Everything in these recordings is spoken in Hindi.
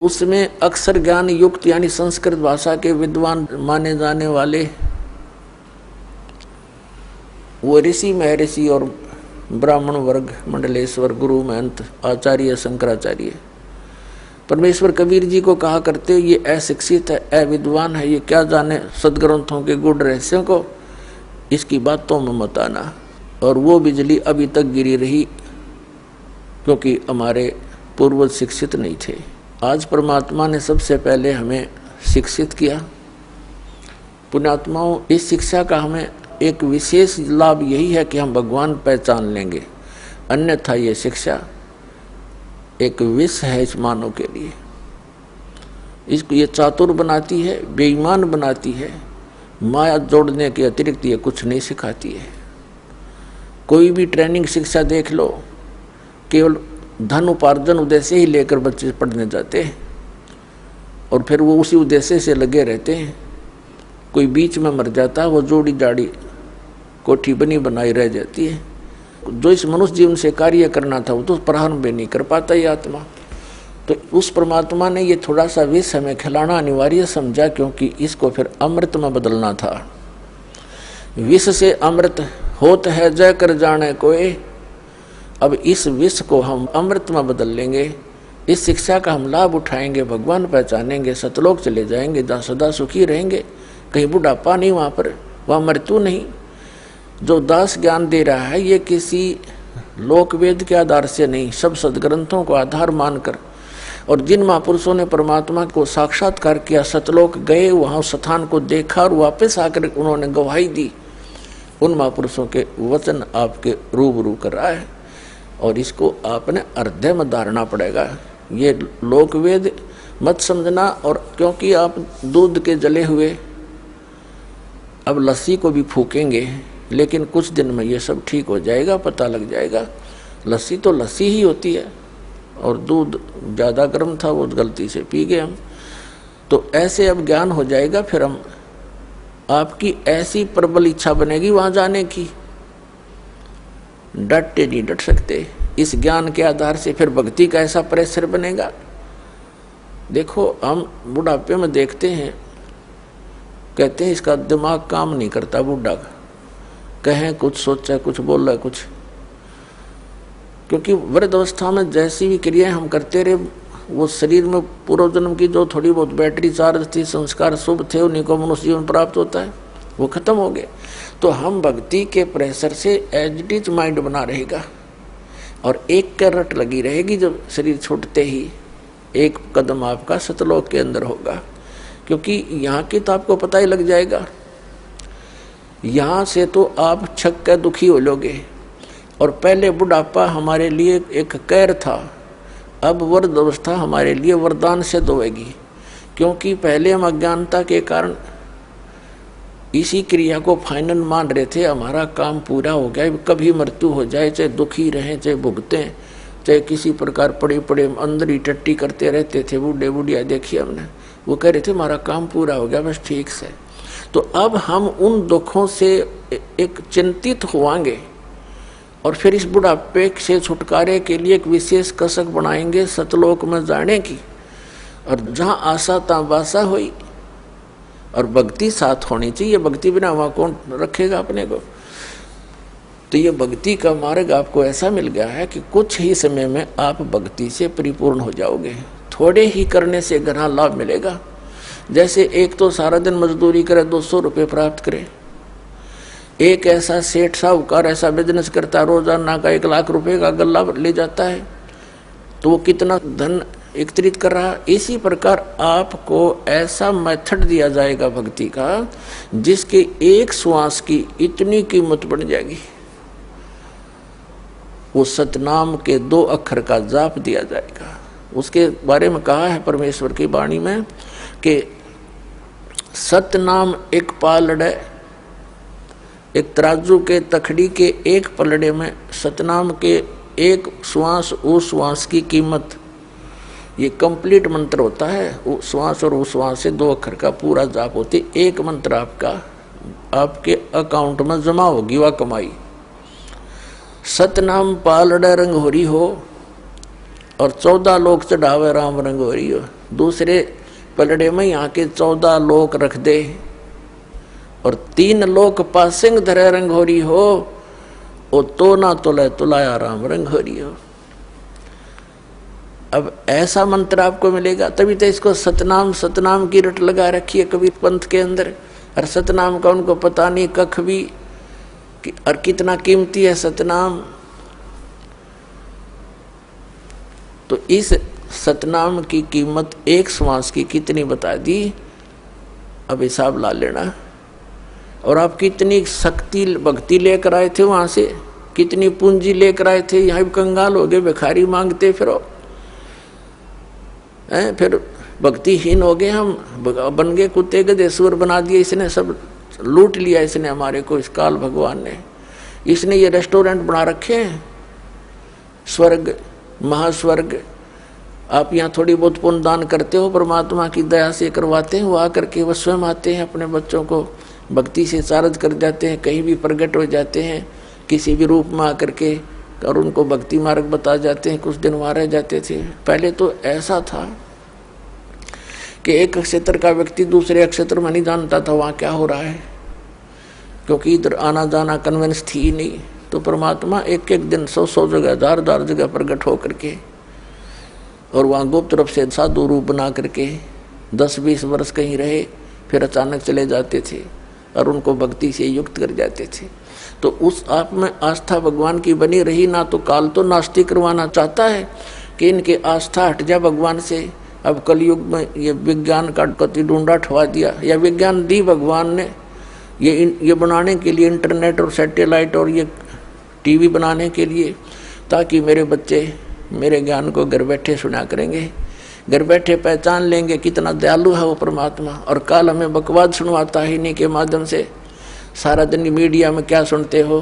उसमें अक्षर ज्ञान युक्त यानी संस्कृत भाषा के विद्वान माने जाने वाले वो ऋषि महर्षि और ब्राह्मण वर्ग, मंडलेश्वर, गुरु, महंत, आचार्य, शंकराचार्य परमेश्वर कबीर जी को कहा करते, ये अशिक्षित है, अविद्वान है, ये क्या जाने सदग्रंथों के गूढ़ रहस्यों को, इसकी बातों में मत आना। और वो बिजली अभी तक गिरी रही क्योंकि हमारे पूर्वज शिक्षित नहीं थे। आज परमात्मा ने सबसे पहले हमें शिक्षित किया। पुण्यात्माओं, इस शिक्षा का हमें एक विशेष लाभ यही है कि हम भगवान पहचान लेंगे, अन्यथा ये शिक्षा एक विष है इस मानव के लिए। इसको ये चातुर बनाती है, बेईमान बनाती है, माया जोड़ने के अतिरिक्त ये कुछ नहीं सिखाती है। कोई भी ट्रेनिंग शिक्षा देख लो, केवल धन उपार्जन उद्देश्य ही लेकर बच्चे पढ़ने जाते हैं और फिर वो उसी उद्देश्य से लगे रहते हैं। कोई बीच में मर जाता है, वो जोड़ी जाड़ी कोठी बनी बनाई रह जाती है। जो इस मनुष्य जीवन से कार्य करना था वो तो प्रारंभ भी नहीं कर पाता ये आत्मा। तो उस परमात्मा ने ये थोड़ा सा विष हमें खिलाना अनिवार्य समझा, क्योंकि इसको फिर अमृत में बदलना था। विष से अमृत होत है जय कर जाने कोई। अब इस विष को हम अमृत में बदल लेंगे, इस शिक्षा का हम लाभ उठाएंगे, भगवान पहचानेंगे, सतलोक चले जाएंगे, जहाँ सदा सुखी रहेंगे। कहीं बुढ़ापा नहीं वहाँ पर, वहाँ मृत्यु नहीं। जो दास ज्ञान दे रहा है ये किसी लोकवेद के आधार से नहीं, सब सदग्रंथों को आधार मानकर, और जिन महापुरुषों ने परमात्मा को साक्षात्कार किया, सतलोक गए, वहाँ स्थान को देखा और वापस आकर उन्होंने गवाही दी, उन महापुरुषों के वचन आपके रूबरू कर रहा है। और इसको आपने हृदय में धारना पड़ेगा। ये लोकवेद मत समझना। और क्योंकि आप दूध के जले हुए अब लस्सी को भी फूकेंगे, लेकिन कुछ दिन में ये सब ठीक हो जाएगा, पता लग जाएगा। लस्सी तो लस्सी ही होती है और दूध ज़्यादा गर्म था, वो गलती से पी गए हम। तो ऐसे अब ज्ञान हो जाएगा, फिर हम आपकी ऐसी प्रबल इच्छा बनेगी वहाँ जाने की, डटते नहीं डट सकते। इस ज्ञान के आधार से फिर भक्ति का ऐसा प्रेशर बनेगा। देखो, हम बुढ़ापे में देखते हैं, कहते हैं इसका दिमाग काम नहीं करता, बुढ़ा का कहें कुछ, सोचा कुछ, बोला कुछ। क्योंकि वृद्ध अवस्था में जैसी भी क्रियाएं हम करते रहे, वो शरीर में पूर्व जन्म की जो थोड़ी बहुत बैटरी चार्ज थी, संस्कार शुभ थे, उन्हीं को मनुष्य जीवन प्राप्त होता है, वो खत्म हो गए। तो हम भक्ति के प्रेशर से एज इट इज माइंड बना रहेगा और एक करट लगी रहेगी। जब शरीर छूटते ही एक कदम आपका सतलोक के अंदर होगा, क्योंकि यहाँ की तो आपको पता ही लग जाएगा। यहाँ से तो आप छक कर दुखी हो लोगे। और पहले बुढ़ापा हमारे लिए एक कैर था, अब वृद्ध अवस्था हमारे लिए वरदान सिद्ध होगी। क्योंकि पहले हम अज्ञानता के कारण इसी क्रिया को फाइनल मान रहे थे, हमारा काम पूरा हो गया, कभी मृत्यु हो जाए, चाहे दुखी रहें, चाहे भुगतें, चाहे किसी प्रकार पड़े पड़े अंदर ही टट्टी करते रहते थे। बूढ़े बुढ़िया देखिए हमने, वो कह रहे थे हमारा काम पूरा हो गया, बस ठीक से। तो अब हम उन दुखों से एक चिंतित होवांगे और फिर इस बुढ़ापे से छुटकारे के लिए एक विशेष कसक बनाएंगे सतलोक में जाने की। और जहाँ आशा तहाँ बासा हुई और भक्ति साथ होनी चाहिए। भक्ति बिना वहाँ कौन रखेगा अपने को। तो ये भक्ति का मार्ग आपको ऐसा मिल गया है कि कुछ ही समय में आप भक्ति से परिपूर्ण हो जाओगे। थोड़े ही करने से घना लाभ मिलेगा। जैसे एक तो सारा दिन मजदूरी करे, 200 रुपये प्राप्त करे। एक ऐसा सेठ साहूकार ऐसा बिजनेस करता है, रोजाना का 1 लाख रुपए का गल्ला ले जाता है, तो वो कितना धन एकत्रित कर रहा। इसी प्रकार आपको ऐसा मेथड दिया जाएगा भक्ति का, जिसके एक श्वास की इतनी कीमत बढ़ जाएगी। वो सतनाम के 2 अक्षर का जाप दिया जाएगा। उसके बारे में कहा है परमेश्वर की वाणी में कि सतनाम एक पालड़े, एक तराजू के तखड़ी के एक पलड़े में सतनाम के एक श्वास, उस श्वास की कीमत। ये कंप्लीट मंत्र होता है। उस श्वास और उस श्वास से 2 अक्षर का पूरा जाप होती। एक मंत्र आपका आपके अकाउंट में जमा होगी वह कमाई। सतनाम पालड़े रंग होरी हो और 14 लोक चढ़ावे राम रंगोरी हो। दूसरे पलड़े में यहाँ के 14 लोक रख दे और 3 लोक पासिंग धरे रंगोरी हो, वो तो ना तुले तुलाया राम रंगोरी हो। अब ऐसा मंत्र आपको मिलेगा, तभी तो इसको सतनाम सतनाम की रट लगा रखी है कबीर पंथ के अंदर। और सतनाम का उनको पता नहीं कख भी और कितना कीमती है सतनाम। तो इस सतनाम की कीमत एक श्वास की कितनी बता दी, अब हिसाब ला लेना। और आप कितनी शक्ति भक्ति लेकर आए थे वहां से, कितनी पूंजी लेकर आए थे, यहाँ भी कंगाल हो गए, भिखारी मांगते फिरो, फिर भक्तिहीन हो गए, हम बन गए कुत्ते गधे सुअर बना दिए। इसने सब लूट लिया, इसने हमारे को, इस काल भगवान ने। इसने ये रेस्टोरेंट बना रखे हैं, स्वर्ग महास्वर्ग। आप यहाँ थोड़ी बहुत पुण्य दान करते हो, परमात्मा की दया से करवाते हैं, वो आकर के वो स्वयं आते हैं, अपने बच्चों को भक्ति से चार्ज कर जाते हैं, कहीं भी प्रकट हो जाते हैं किसी भी रूप में आकर के, और उनको भक्ति मार्ग बता जाते हैं। कुछ दिन वहाँ रह जाते थे। पहले तो ऐसा था कि एक क्षेत्र का व्यक्ति दूसरे क्षेत्र में नहीं जानता था वहाँ क्या हो रहा है, क्योंकि इधर आना जाना कन्वेंस थी ही नहीं। तो परमात्मा एक एक दिन 100 जगह 1000 जगह प्रकट हो करके, और वहाँ गुप्त रूप से साधु रूप बना करके 10-20 वर्ष कहीं रहे, फिर अचानक चले जाते थे और उनको भक्ति से युक्त कर जाते थे। तो उस आप में आस्था भगवान की बनी रही ना। तो काल तो नास्तिक करवाना चाहता है कि इनकी आस्था हट जाए भगवान से। अब कलयुग में ये विज्ञान का कति ढूंढा ठवा दिया, या विज्ञान दी भगवान ने ये बनाने के लिए, इंटरनेट और सैटेलाइट और ये टीवी बनाने के लिए, ताकि मेरे बच्चे मेरे ज्ञान को घर बैठे सुना करेंगे, घर बैठे पहचान लेंगे कितना दयालु है वो परमात्मा। और काल हमें बकवाद सुनवाता है इन्हीं के माध्यम से। सारा दिन मीडिया में क्या सुनते हो,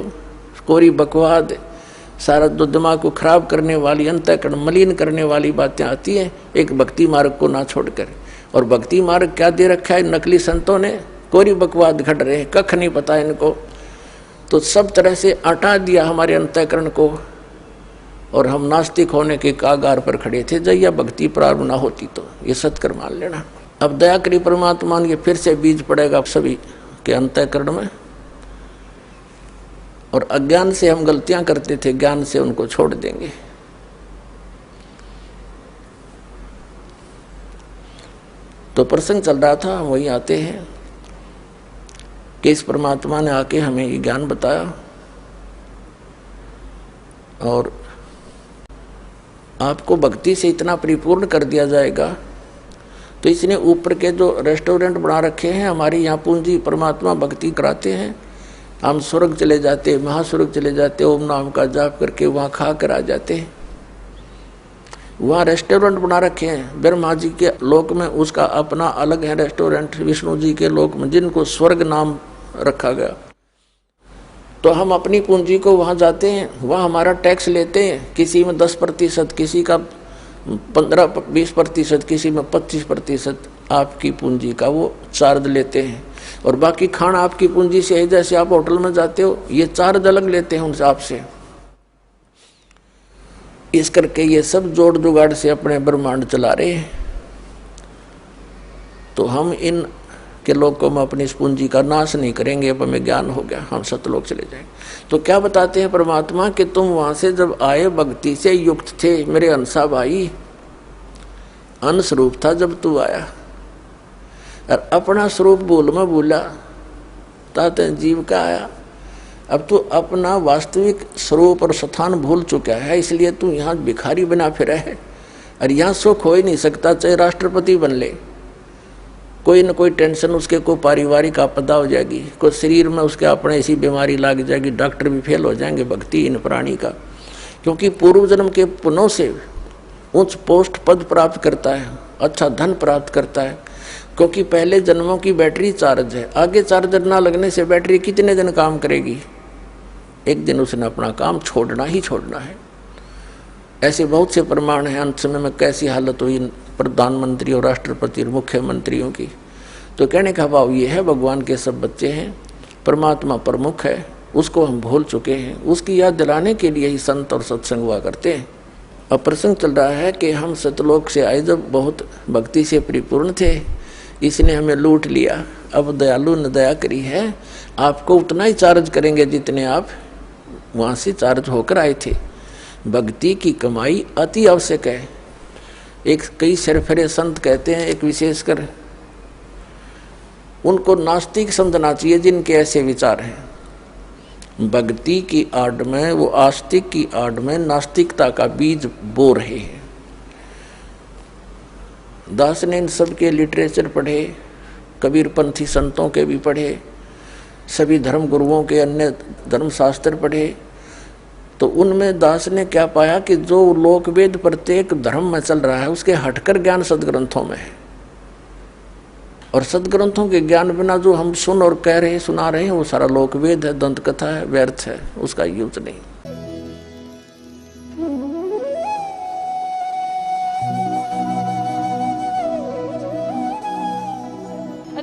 कोरी बकवाद, सारा तो दिमाग को खराब करने वाली, अंतःकरण मलिन करने वाली बातें आती हैं, एक भक्ति मार्ग को ना छोड़कर। और भक्ति मार्ग क्या दे रखा है नकली संतों ने, कोरी बकवाद घट रहे हैं, कख नहीं पता इनको। तो सब तरह से हटा दिया हमारे अंतःकरण को, और हम नास्तिक होने के कागार पर खड़े थे। जब यह भक्ति प्रारंभ ना होती तो ये सत्कर मान लेना। अब दया करी परमात्मा ने, फिर से बीज पड़ेगा सभी के अंतःकरण में। और अज्ञान से हम गलतियां करते थे, ज्ञान से उनको छोड़ देंगे। तो प्रसंग चल रहा था, वही आते हैं कि इस परमात्मा ने आके हमें ये ज्ञान बताया, और आपको भक्ति से इतना परिपूर्ण कर दिया जाएगा। तो इसने ऊपर के जो रेस्टोरेंट बना रखे हैं, हमारी यहाँ पूंजी परमात्मा भक्ति कराते हैं, हम स्वर्ग चले जाते, महास्वर्ग चले जाते, ओम नाम का जाप करके वहाँ खा कर आ जाते हैं। वहाँ रेस्टोरेंट बना रखे हैं ब्रह्मा जी के लोक में, उसका अपना अलग है रेस्टोरेंट विष्णु जी के लोक में, जिनको स्वर्ग नाम रखा गया। तो हम अपनी पूंजी को वहाँ जाते हैं, वहाँ हमारा टैक्स लेते हैं, किसी में 10%, किसी का 15-20%, किसी में 25% आपकी पूंजी का वो चार्ज लेते हैं। और बाकी खाना आपकी पूंजी से है, जैसे आप होटल में जाते हो, ये चार्ज अलग लेते हैं उनसे आपसे। इस करके ये सब जोड़ जुगाड़ से अपने ब्रह्मांड चला रहे हैं। तो हम इन के लोगों में अपनी इस पूंजी का नाश नहीं करेंगे। अब हमें ज्ञान हो गया, हम सतलोक चले जाएंगे। तो क्या बताते हैं परमात्मा कि तुम वहां से जब आए भक्ति से युक्त थे, मेरे अंसा भाई, अंश रूप था जब तू आया, और अपना स्वरूप भूल में भूला, ताते जीव का आया। अब तू अपना वास्तविक स्वरूप और स्थान भूल चुका है, इसलिए तू यहाँ भिखारी बना फिरा है। और यहाँ सुख हो ही नहीं सकता, चाहे राष्ट्रपति बन ले, कोई न कोई टेंशन उसके को पारिवारिक आपदा हो जाएगी, कोई शरीर में उसके अपने ऐसी बीमारी लग जाएगी, डॉक्टर भी फेल हो जाएंगे भक्ति इन प्राणी का। क्योंकि पूर्व जन्म के पुण्यों से उच्च पोस्ट पद प्राप्त करता है, अच्छा धन प्राप्त करता है, क्योंकि पहले जन्मों की बैटरी चार्ज है। आगे चार्जर ना लगने से बैटरी कितने दिन काम करेगी, एक दिन उसने अपना काम छोड़ना ही छोड़ना है। ऐसे बहुत से प्रमाण हैं। अंत समय में कैसी हालत हुई प्रधानमंत्री और राष्ट्रपति और मुख्यमंत्रियों की। तो कहने का भाव ये है, भगवान के सब बच्चे हैं, परमात्मा प्रमुख है, उसको हम भूल चुके हैं, उसकी याद दिलाने के लिए ही संत और सत्संग हुआ करते हैं। अब प्रसंग चल रहा है कि हम सतलोक से आए जब बहुत भक्ति से परिपूर्ण थे, इसने हमें लूट लिया। अब दयालु ने दया करी है, आपको उतना ही चार्ज करेंगे जितने आप वहां से चार्ज होकर आए थे। भक्ति की कमाई अति आवश्यक है। एक कई सरफरे संत कहते हैं, एक विशेषकर उनको नास्तिक समझना चाहिए जिनके ऐसे विचार हैं। भक्ति की आड़ में, वो आस्तिक की आड़ में नास्तिकता का बीज बो रहे हैं। दास ने इन सब के लिटरेचर पढ़े, कबीरपंथी संतों के भी पढ़े, सभी धर्म गुरुओं के अन्य धर्मशास्त्र पढ़े, तो उनमें दास ने क्या पाया कि जो लोकवेद प्रत्येक धर्म में चल रहा है उसके हटकर ज्ञान सदग्रंथों में है। और सदग्रंथों के ज्ञान बिना जो हम सुन और कह रहे सुना रहे हैं वो सारा लोकवेद है, दंत कथा है, व्यर्थ है, उसका यूज नहीं।